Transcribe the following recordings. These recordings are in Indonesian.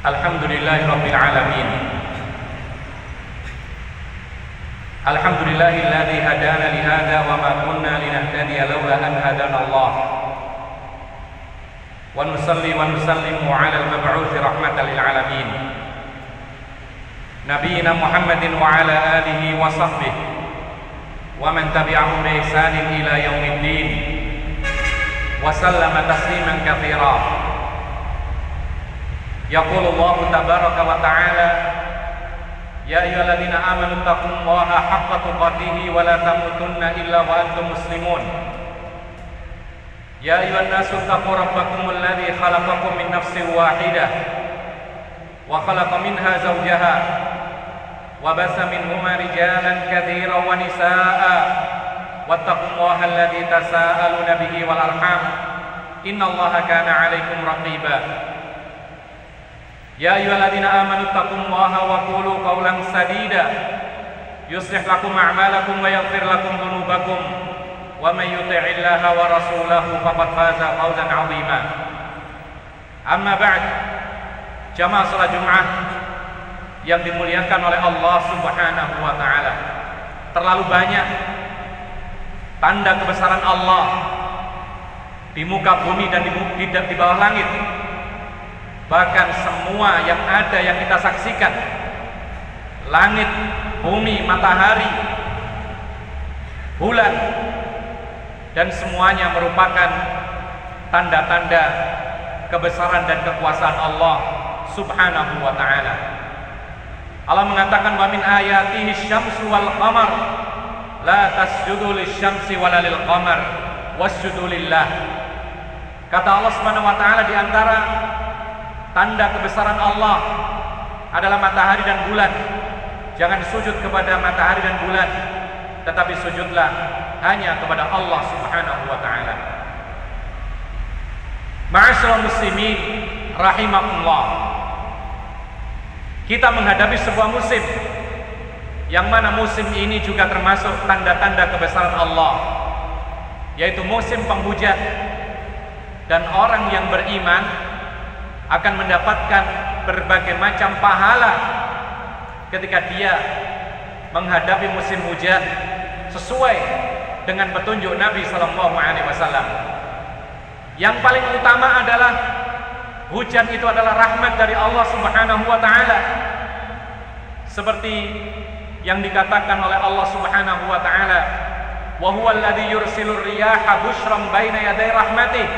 Alhamdulillahirabbil alamin. Alhamdulillahilladzi hadana li hadza wa ma kunna linahtadiya laula an hadana Allah. Wa nusalli wa nusallimu 'ala al-mab'uts rahmatan lil alamin. Nabiyyina Muhammadin wa 'ala alihi wa sahbihi wa man tabi'ahum bi ihsanin ila yaumiddin. Wa sallama tasliman katsira. Yaqulu Allah tabaraka wa ta'ala, ya ayyuhalladzina amanu taqullaha haqqa tuqatih wa la tamutunna illa wa antum muslimun. Ya ayyuhan nasu taqu rabbakumul ladzi khalaqakum min nafsin wahidah wa khalaqa minha zawjaha wa bassa minhuma rijalan katsiran wa nisaa'a wattaqullaha alladzi tasaaluna bihi wal arham innallaha kana 'alaikum raqiba. Ya ayyuhalladzina amanu taqullaha wa qulu qawlan sadida yuslih lakum a'malakum wa yaghfir lakum dhunubakum wa may yuti'illaha wa rasulahu faqad faza fawzan 'azima. Amma ba'd, jamaah salat Jumat yang dimuliakan oleh Allah Subhanahu wa taala. Terlalu banyak tanda kebesaran Allah di muka bumi dan di bawah langit. Bahkan semua yang ada yang kita saksikan, langit, bumi, matahari, bulan, dan semuanya merupakan tanda-tanda kebesaran dan kekuasaan Allah Subhanahu wa ta'ala. Allah mengatakan, wa min ayatihi syamsu wal qamar la tasjudu lisyamsi wala lil qamar wasjudu lillah. Kata Allah Subhanahu wa ta'ala, di antara tanda kebesaran Allah adalah matahari dan bulan. Jangan sujud kepada matahari dan bulan, tetapi sujudlah hanya kepada Allah Subhanahu wa ta'ala. Ma'asyiral muslimin rahimakumullah. Kita menghadapi sebuah musim yang mana musim ini juga termasuk tanda-tanda kebesaran Allah, yaitu musim penghujan. Dan orang yang beriman akan mendapatkan berbagai macam pahala ketika dia menghadapi musim hujan sesuai dengan petunjuk Nabi sallallahu alaihi wasallam. Yang paling utama adalah hujan itu adalah rahmat dari Allah Subhanahu wa taala. Seperti yang dikatakan oleh Allah Subhanahu wa taala, wa huwal ladzi yursilur riyaha busyran baina yaday rahmatih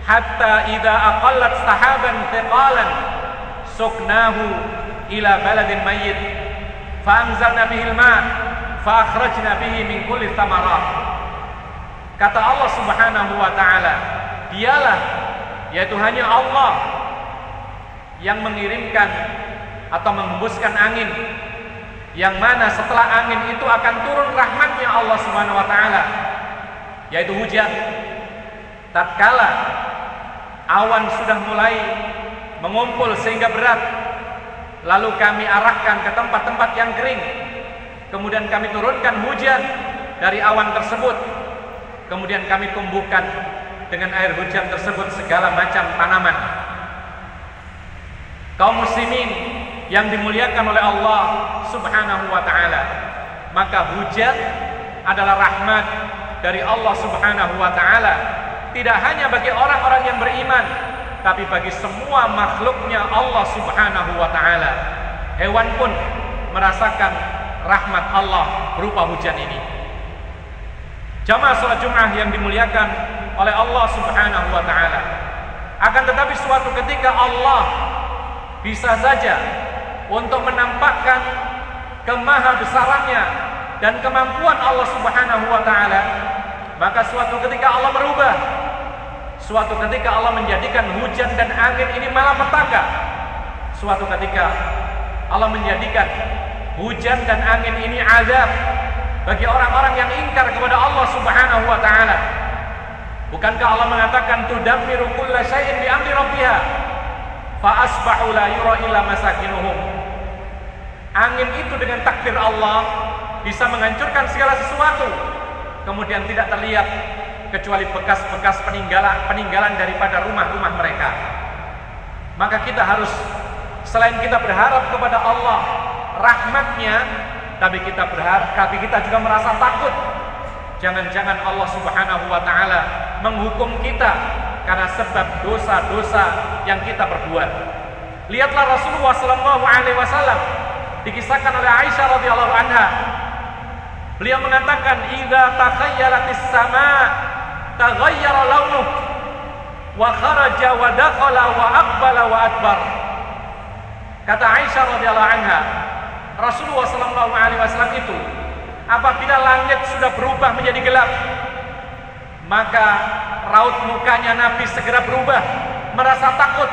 hatta idza aqallat sahaban thiqalan suknahu ila baladin mayyit fa anzalna bihil ma' fa akhrajna bihi min kulli thamarat. Kata Allah Subhanahu wa taala, dialah, yaitu hanya Allah yang mengirimkan atau menghembuskan angin, yang mana setelah angin itu akan turun rahmatnya Allah Subhanahu wa taala, yaitu hujan. Tatkala awan sudah mulai mengumpul sehingga berat, lalu kami arahkan ke tempat-tempat yang kering, kemudian kami turunkan hujan dari awan tersebut, kemudian kami tumbuhkan dengan air hujan tersebut segala macam tanaman. Kaum muslimin yang dimuliakan oleh Allah Subhanahu wa ta'ala, maka hujan adalah rahmat dari Allah Subhanahu wa ta'ala, tidak hanya bagi orang-orang yang beriman, tapi bagi semua makhluknya Allah Subhanahu wa ta'ala. Hewan pun merasakan rahmat Allah berupa hujan ini. Jamaah salat Jumat yang dimuliakan oleh Allah Subhanahu wa ta'ala. Akan tetapi suatu ketika Allah bisa saja untuk menampakkan kemahabesarannya dan kemampuan Allah Subhanahu wa ta'ala, maka suatu ketika Allah merubah. Suatu ketika Allah menjadikan hujan dan angin ini malapetaka. Suatu ketika Allah menjadikan hujan dan angin ini azab bagi orang-orang yang ingkar kepada Allah Subhanahu wa ta'ala. Bukankah Allah mengatakan tudammiru kulla syai'in bi amri rabbiha fa asbahu la yura illa masakinuhum. Angin itu dengan takdir Allah bisa menghancurkan segala sesuatu, kemudian tidak terlihat kecuali bekas-bekas peninggalan daripada rumah-rumah mereka. Maka kita harus, selain kita berharap kepada Allah rahmatnya, tapi kita juga merasa takut. Jangan-jangan Allah Subhanahu wa Ta'ala menghukum kita karena sebab dosa-dosa yang kita perbuat. Lihatlah Rasulullah Sallallahu Alaihi Wasallam, dikisahkan oleh Aisyah radhiyallahu anha. Beliau mengatakan, "Idza takhayyalatis sama taghayyara launuh wa kharaja wa dakhala wa aqbala wa adbar." Kata Aisyah radhiyallahu anha, Rasulullah Sallallahu Alaihi Wasallam itu apabila langit sudah berubah menjadi gelap, maka raut mukanya Nabi segera berubah, merasa takut,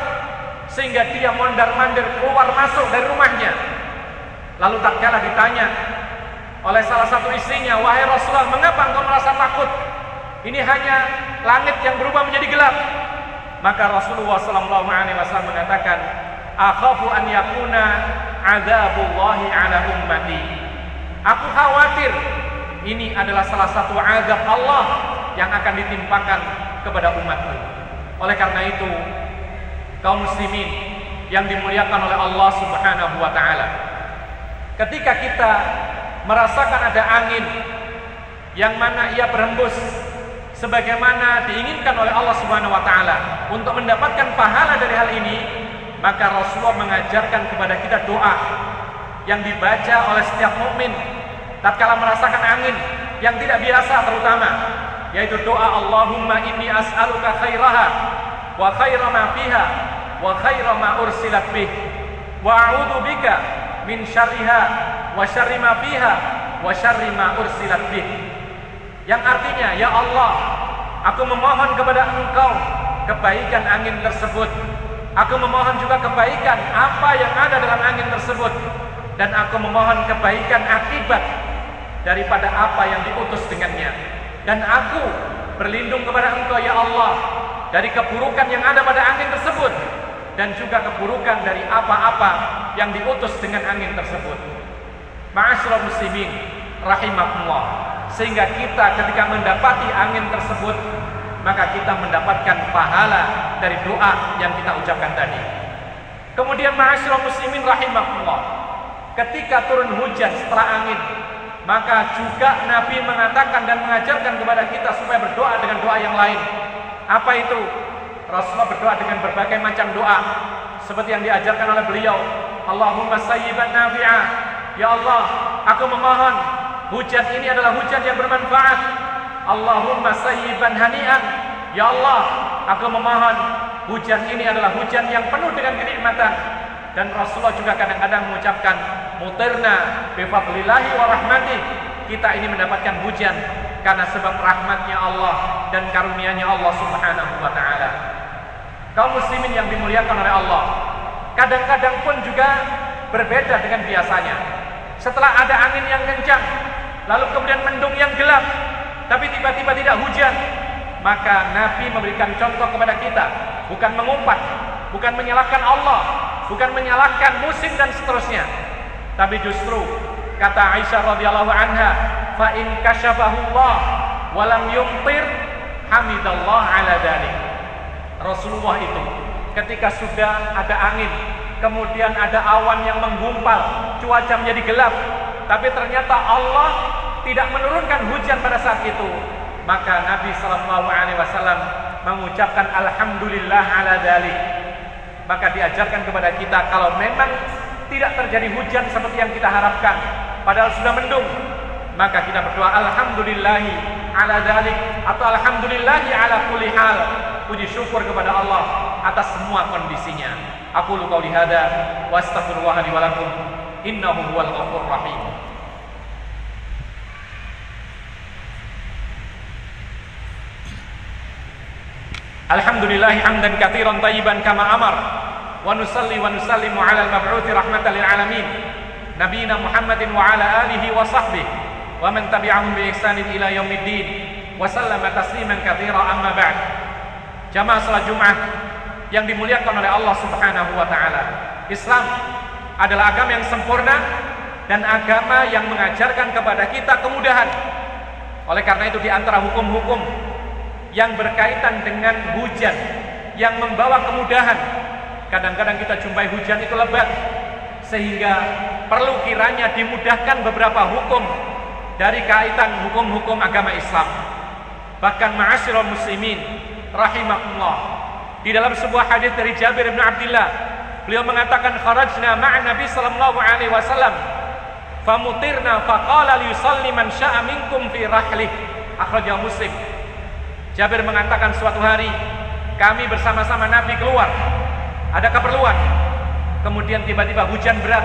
sehingga dia mondar-mandir keluar masuk dari rumahnya. Lalu tatkala ditanya oleh salah satu istrinya, "Wahai Rasulullah, mengapa engkau merasa takut? Ini hanya langit yang berubah menjadi gelap." Maka Rasulullah Sallallahu Alaihi Wasallam mengatakan, "Akhafu an yakuna azabullahi ala ummati." Aku khawatir ini adalah salah satu azab Allah yang akan ditimpakan kepada umatku. Oleh karena itu, kaum muslimin yang dimuliakan oleh Allah Subhanahu wa Ta'ala, ketika kita merasakan ada angin yang mana ia berhembus sebagaimana diinginkan oleh Allah Subhanahu wa Ta'ala untuk mendapatkan pahala dari hal ini, maka Rasulullah mengajarkan kepada kita doa yang dibaca oleh setiap mukmin tatkala merasakan angin yang tidak biasa, terutama yaitu doa Allahumma inni as'aluka khairaha wa khaira ma fiha wa khaira ma ursilat bih wa a'udzu bika min syarriha wa syarri ma fiha wa syarri ma ursilat bih. Yang artinya, ya Allah, aku memohon kepada Engkau kebaikan angin tersebut. Aku memohon juga kebaikan apa yang ada dalam angin tersebut, dan aku memohon kebaikan akibat daripada apa yang diutus dengannya. Dan aku berlindung kepada Engkau ya Allah dari keburukan yang ada pada angin tersebut, dan juga keburukan dari apa-apa yang diutus dengan angin tersebut. Ma'asyiral muslimin rahimakumullah, sehingga kita ketika mendapati angin tersebut, maka kita mendapatkan pahala dari doa yang kita ucapkan tadi. Kemudian ma'asyiral muslimin rahimakumullah, ketika turun hujan setelah angin, maka juga Nabi mengatakan dan mengajarkan kepada kita supaya berdoa dengan doa yang lain. Apa itu? Rasulullah berdoa dengan berbagai macam doa, seperti yang diajarkan oleh beliau. Allahumma sayyiban nafi'ah, ya Allah, aku memohon hujan ini adalah hujan yang bermanfaat. Allahumma sayyiban hani'an, ya Allah, aku memohon hujan ini adalah hujan yang penuh dengan kenikmatan. Dan Rasulullah juga kadang-kadang mengucapkan mutirna bifadlillahi wa rahmatih, kita ini mendapatkan hujan karena sebab rahmatnya Allah dan karunia-Nya Allah Subhanahu wa Ta'ala. Kaum muslimin yang dimuliakan oleh Allah, kadang-kadang pun juga berbeda dengan biasanya. Setelah ada angin yang kencang, lalu kemudian mendung yang gelap, tapi tiba-tiba tidak hujan, maka Nabi memberikan contoh kepada kita, bukan mengumpat, bukan menyalahkan Allah, bukan menyalahkan musim dan seterusnya, tapi justru kata Aisyah radhiyallahu anha, fa in kasyafahu Allah wa lam yumtir hamidallah ala dzalik. Rasulullah itu ketika sudah ada angin, kemudian ada awan yang menggumpal, cuaca menjadi gelap, tapi ternyata Allah tidak menurunkan hujan pada saat itu, maka Nabi sallallahu alaihi wasallam mengucapkan alhamdulillah ala dzalik. Maka diajarkan kepada kita, kalau memang tidak terjadi hujan seperti yang kita harapkan, padahal sudah mendung, maka kita berdoa alhamdulillahi ala dzalik, atau alhamdulillahi ala kulli hal, puji syukur kepada Allah atas semua kondisinya. Aku qouli hadza wa astaghfirullah li wa lakum innahu huwal ghafurur rahim. Alhamdulillah hamdan katsiran thayyiban kama amar, wa nusalli wa nusallimu ala al-mab'uts rahmatan lil alamin nabiyina Muhammadin wa ala alihi wa sahbihi wa man tabi'ahum bi ihsanin ila yaumiddin wa sallama tasliman katsiran, amma ba'd. Jamaah salat Jumat yang dimuliakan oleh Allah Subhanahu wa Ta'ala, Islam adalah agama yang sempurna dan agama yang mengajarkan kepada kita kemudahan. Oleh karena itu, di antara hukum-hukum yang berkaitan dengan hujan yang membawa kemudahan, Kadang-kadang kita jumpai hujan itu lebat, sehingga perlu kiranya dimudahkan beberapa hukum dari kaitan hukum-hukum agama Islam. Bahkan ma'asyiral muslimin rahimakumullah, di dalam sebuah hadis dari Jabir bin Abdullah, beliau mengatakan kharajna ma'an Nabi sallallahu alaihi wasallam famutirna faqala liyusalli man syaa minkum fi rahlih, akhrajahu Muslim. Jabir mengatakan suatu hari kami bersama-sama Nabi keluar, ada keperluan, kemudian tiba-tiba hujan berat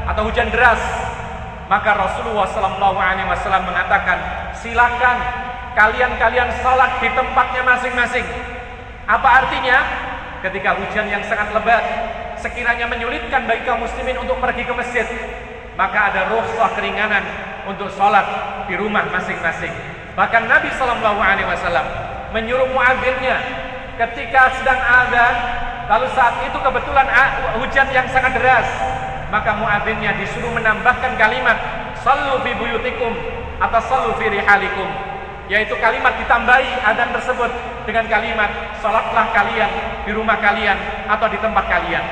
atau hujan deras, maka Rasulullah sallallahu alaihi wasallam mengatakan, silakan kalian salat di tempatnya masing-masing. Apa artinya? Ketika hujan yang sangat lebat sekiranya menyulitkan bagi kaum muslimin untuk pergi ke masjid, maka ada rukhsah keringanan untuk salat di rumah masing-masing. Bahkan Nabi sallallahu alaihi wasallam menyuruh muadzinnya ketika sedang azan, lalu saat itu kebetulan hujan yang sangat deras, maka muadzinnya disuruh menambahkan kalimat sallu fi buyutikum atau sallu fi rihalikum, yaitu kalimat ditambahi azan tersebut dengan kalimat salatlah kalian di rumah kalian atau di tempat kalian.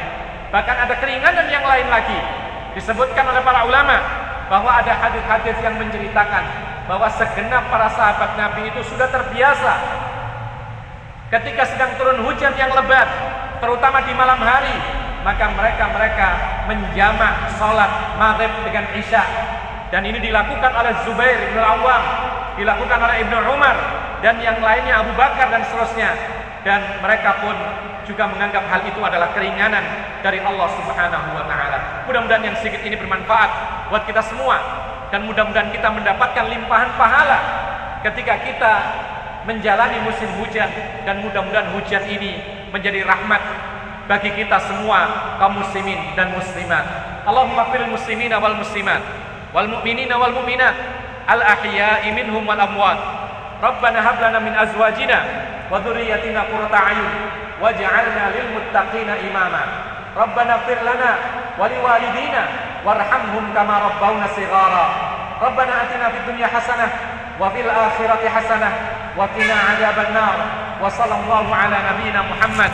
Bahkan ada keringanan yang lain lagi, disebutkan oleh para ulama bahwa ada hadis-hadis yang menceritakan bahwa segenap para sahabat Nabi itu sudah terbiasa ketika sedang turun hujan yang lebat, terutama di malam hari, maka mereka menjamak salat maghrib dengan isya. Dan ini dilakukan oleh Zubair bin Al-Awwam, dilakukan oleh Ibnu Umar dan yang lainnya, Abu Bakar dan seterusnya. Dan mereka pun juga menganggap hal itu adalah keringanan dari Allah Subhanahu wa taala. Mudah-mudahan yang sedikit ini bermanfaat buat kita semua, dan mudah-mudahan kita mendapatkan limpahan pahala ketika kita menjalani musim hujan, dan mudah-mudahan hujan ini menjadi rahmat bagi kita semua kaum muslimin dan muslimat. Allahumma fil muslimina wal muslimat wal mu'minina wal mu'minat al ahya'i minhum wal amwat. Rabbana hab lana min azwajina wa dhurriyyatina qurrata a'yun waj'alna lil muttaqina imama. Rabbana ighfir lana wa liwalidina warhamhum kama rabbawna shighara. Rabbana atina fid dunya hasanah wa fil akhirati hasanah wa qina adzaban nar. Wa sallallahu ala nabiyyina Muhammad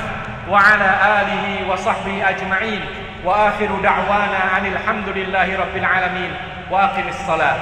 wa ala alihi wa sahbihi ajma'in. Wa akhiru da'wana anil hamdulillahi rabbil alamin. Wa aqimis salat.